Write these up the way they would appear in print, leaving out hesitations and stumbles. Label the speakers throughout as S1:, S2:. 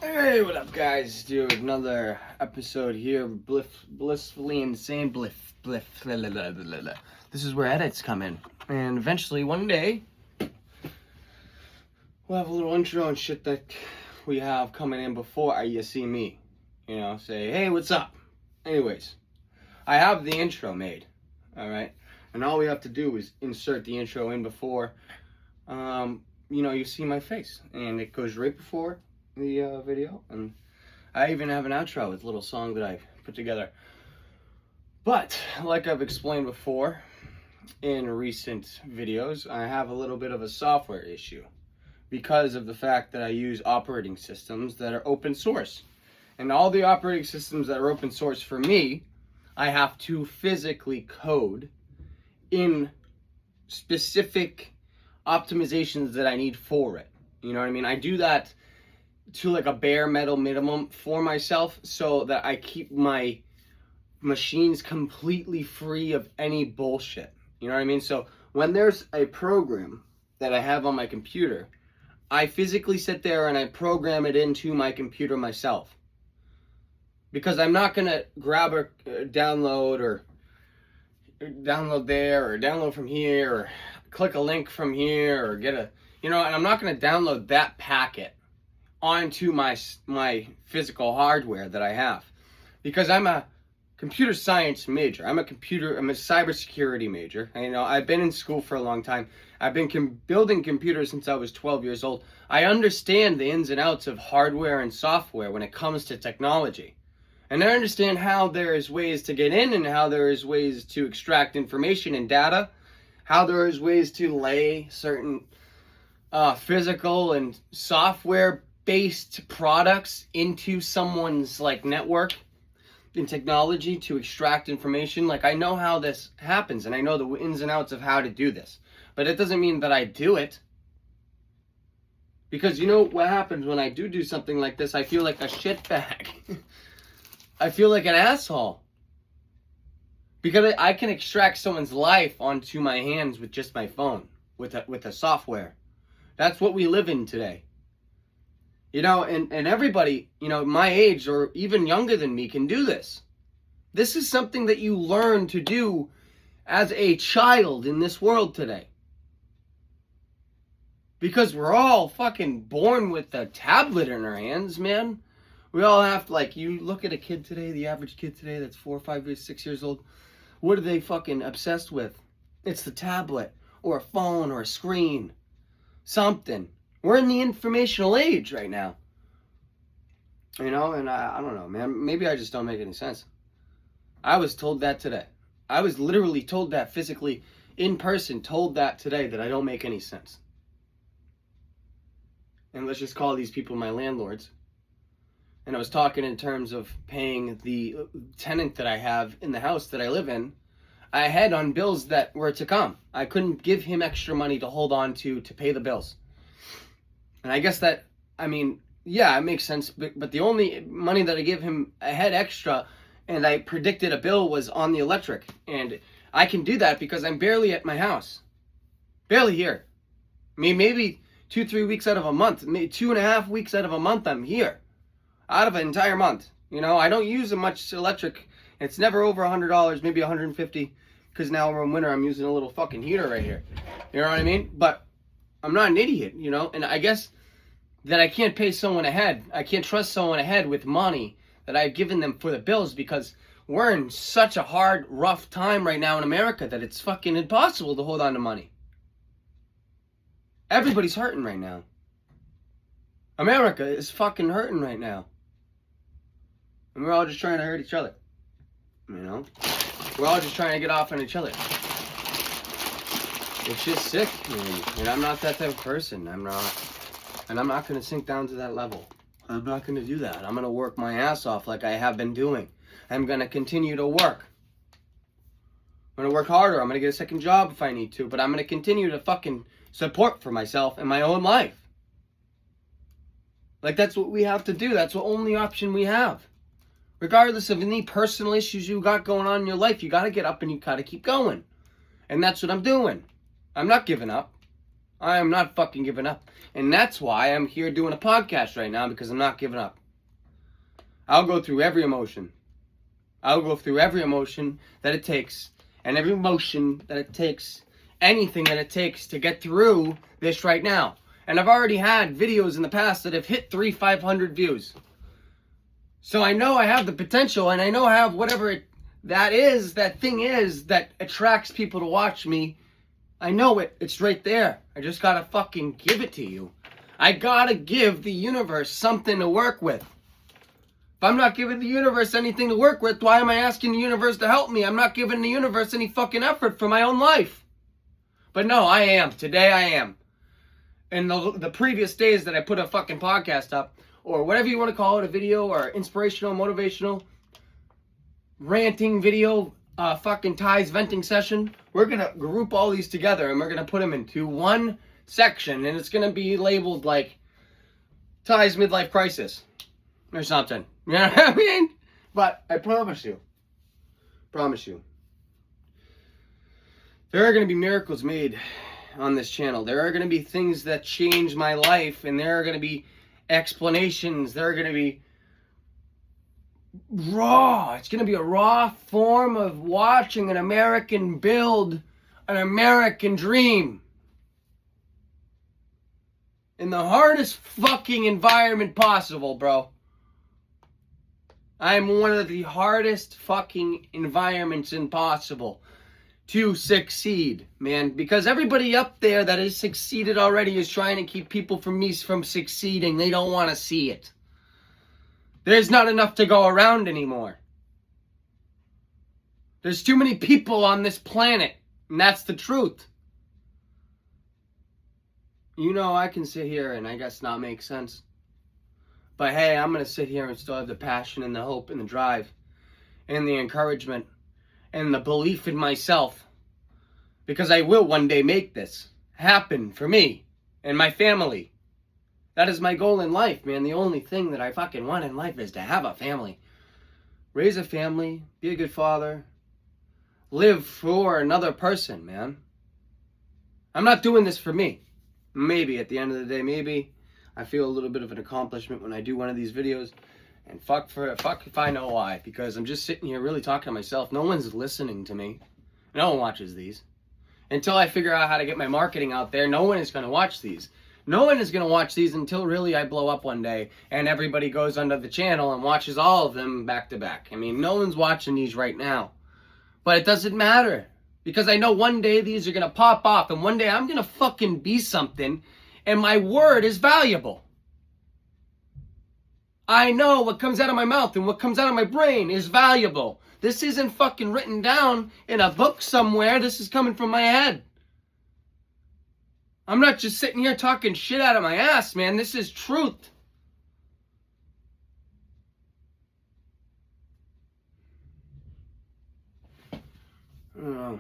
S1: Hey, what up, guys? Dude, another episode here. Blissfully insane. Blah, blah, blah, blah, blah. This is where edits come in. And eventually, one day, we'll have a little intro and shit that we have coming in before you see me. You know, say, hey, what's up? Anyways, I have the intro made. Alright? And all we have to do is insert the intro in before, you see my face. And it goes right before the video, and I even have an outro with a little song that I put together. But like I've explained before in recent videos, I have a little bit of a software issue because of the fact that I use operating systems that are open source, and all the operating systems that are open source for me, I have to physically code in specific optimizations that I need for it. You know what I mean? I do that to like a bare metal minimum for myself so that I keep my machines completely free of any bullshit. You know what I mean? So when there's a program that I have on my computer, I physically sit there and I program it into my computer myself. Because I'm not going to grab a download or download there or download from here or click a link from here or get and I'm not going to download that packet onto my physical hardware that I have, because I'm a computer science major. I'm a cybersecurity major. I've been in school for a long time. I've been building computers since I was 12 years old. I understand the ins and outs of hardware and software when it comes to technology. And I understand how there is ways to get in and how there is ways to extract information and data, how there is ways to lay certain physical and software based products into someone's network in technology to extract information. I know how this happens and I know the ins and outs of how to do this, but it doesn't mean that I do it, because you know what happens when I do something like this? I feel like a shitbag. I feel like an asshole, because I can extract someone's life onto my hands with just my phone, with a software. That's what we live in today. And everybody, my age or even younger than me can do this. This is something that you learn to do as a child in this world today. Because we're all fucking born with a tablet in our hands, man. We all have to, you look at a kid today, the average kid today that's 4, 5, 6 years old. What are they fucking obsessed with? It's the tablet or a phone or a screen. Something. We're in the informational age right now. And I don't know, man. Maybe I just don't make any sense. I was told that today. I was literally told that physically, in person, told that today, that I don't make any sense. And let's just call these people my landlords. And I was talking in terms of paying the tenant that I have in the house that I live in ahead on bills that were to come. I couldn't give him extra money to hold on to pay the bills. And I guess that, yeah, it makes sense. But the only money that I give him ahead extra, and I predicted a bill, was on the electric. And I can do that because I'm barely at my house. Barely here. Maybe 2-3 weeks out of a month. Maybe 2.5 weeks out of a month I'm here. Out of an entire month. I don't use much electric. It's never over $100, maybe $150. Because now we're in winter, I'm using a little fucking heater right here. You know what I mean? But I'm not an idiot, and I guess that I can't pay someone ahead. I can't trust someone ahead with money that I've given them for the bills, because we're in such a hard, rough time right now in America that it's fucking impossible to hold on to money. Everybody's hurting right now. America is fucking hurting right now. And we're all just trying to hurt each other. We're all just trying to get off on each other. It's just sick, man. And I'm not that type of person. I'm not. And I'm not going to sink down to that level. I'm not going to do that. I'm going to work my ass off like I have been doing. I'm going to continue to work. I'm going to work harder. I'm going to get a second job if I need to. But I'm going to continue to fucking support for myself in my own life. That's what we have to do. That's the only option we have. Regardless of any personal issues you got going on in your life, you got to get up and you got to keep going. And that's what I'm doing. I'm not giving up. I am not fucking giving up. And that's why I'm here doing a podcast right now, because I'm not giving up. I'll go through every emotion. I'll go through every emotion that it takes, and every emotion that it takes, anything that it takes to get through this right now. And I've already had videos in the past that have hit 500 views. So I know I have the potential, and I know I have whatever that thing is that attracts people to watch me. I know it. It's right there. I just gotta fucking give it to you. I gotta give the universe something to work with. If I'm not giving the universe anything to work with, why am I asking the universe to help me? I'm not giving the universe any fucking effort for my own life. But no, I am. Today I am. In the previous days that I put a fucking podcast up, or whatever you want to call it, a video, or inspirational, motivational, ranting video, fucking Ty's venting session, we're going to group all these together and we're going to put them into one section, and it's going to be labeled like Ty's midlife crisis or something. You know what I mean? But I promise you, there are going to be miracles made on this channel. There are going to be things that change my life, and there are going to be explanations. There are going to be raw. It's going to be a raw form of watching an American build an American dream in the hardest fucking environment possible, bro. I'm one of the hardest fucking environments impossible to succeed, man, because everybody up there that has succeeded already is trying to keep people from succeeding. They don't want to see it. There's not enough to go around anymore. There's too many people on this planet, and that's the truth. You know, I can sit here and I guess not make sense. But hey, I'm going to sit here and still have the passion and the hope and the drive and the encouragement and the belief in myself, because I will one day make this happen for me and my family. That is my goal in life, man. The only thing that I fucking want in life is to have a family. Raise a family, be a good father, live for another person, man. I'm not doing this for me. Maybe at the end of the day, maybe I feel a little bit of an accomplishment when I do one of these videos. And fuck if I know why, because I'm just sitting here really talking to myself. No one's listening to me. No one watches these. Until I figure out how to get my marketing out there, no one is going to watch these. No one is going to watch these until really I blow up one day and everybody goes under the channel and watches all of them back to back. I mean, no one's watching these right now. But it doesn't matter, because I know one day these are going to pop off, and one day I'm going to fucking be something, and my word is valuable. I know what comes out of my mouth and what comes out of my brain is valuable. This isn't fucking written down in a book somewhere. This is coming from my head. I'm not just sitting here talking shit out of my ass, man. This is truth. And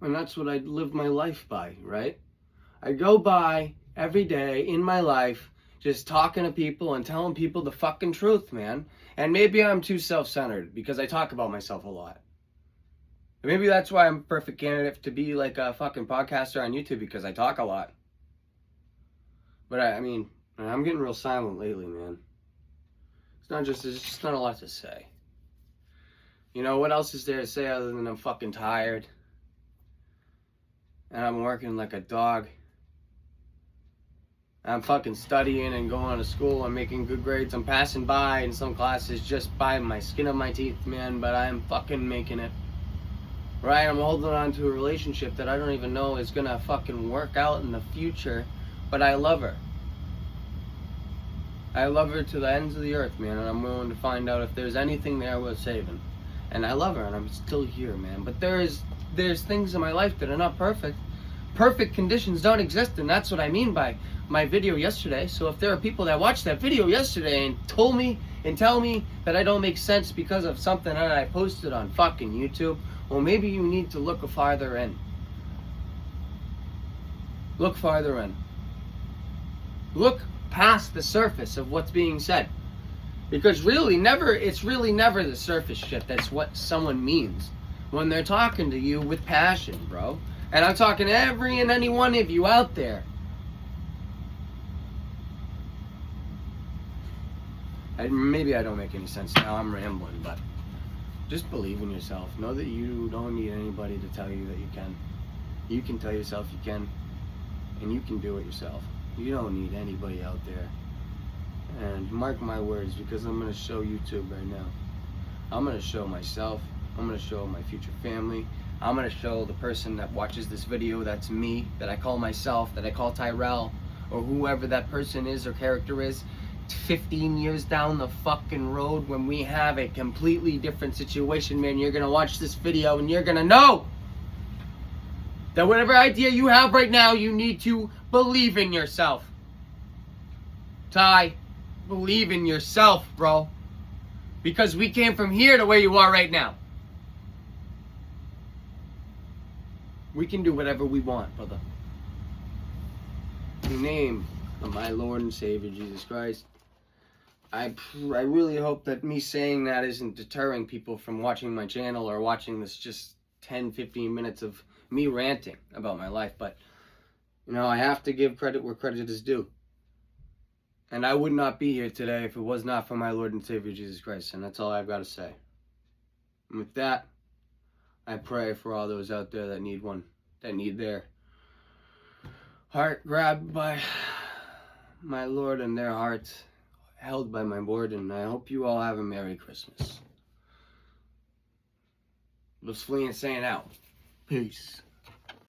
S1: that's what I live my life by, right? I go by every day in my life just talking to people and telling people the fucking truth, man. And maybe I'm too self-centered because I talk about myself a lot. And maybe that's why I'm a perfect candidate to be like a fucking podcaster on YouTube, because I talk a lot. But I mean, I'm getting real silent lately, man. There's just not a lot to say. You know, what else is there to say other than I'm fucking tired? And I'm working like a dog. I'm fucking studying and going to school. I'm making good grades. I'm passing by in some classes just by my skin of my teeth, man. But I'm fucking making it. Right? I'm holding on to a relationship that I don't even know is gonna fucking work out in the future. But I love her. I love her to the ends of the earth, man. And I'm willing to find out if there's anything there worth saving. And I love her, and I'm still here, man. But there's things in my life that are not perfect. Perfect conditions don't exist, and that's what I mean by my video yesterday. So if there are people that watched that video yesterday and tell me that I don't make sense because of something that I posted on fucking YouTube, well, maybe you need to look farther in. Look farther in. Look past the surface of what's being said. Because it's really never the surface shit that's what someone means when they're talking to you with passion, bro. And I'm talking to every and any one of you out there Maybe I don't make any sense now. I'm rambling, but just believe in yourself. Know that you don't need anybody to tell you that you can. You can tell yourself you can, and you can do it yourself. You don't need anybody out there. And mark my words, because I'm going to show YouTube right now. I'm going to show myself. I'm going to show my future family. I'm going to show the person that watches this video, that's me, that I call myself, that I call Tyrell, or whoever that person is or character is, 15 years down the fucking road when we have a completely different situation, man. You're going to watch this video and you're going to know that whatever idea you have right now, you need to believe in yourself. Ty, believe in yourself, bro. Because we came from here to where you are right now. We can do whatever we want, brother. In the name of my Lord and Savior, Jesus Christ, I really hope that me saying that isn't deterring people from watching my channel or watching this just 10-15 minutes of me ranting about my life. But, you know, I have to give credit where credit is due. And I would not be here today if it was not for my Lord and Savior, Jesus Christ. And that's all I've got to say. And with that, I pray for all those out there that need one, that need their heart grabbed by my Lord and their hearts held by my Lord. And I hope you all have a Merry Christmas. Blissfully and saying out. Peace.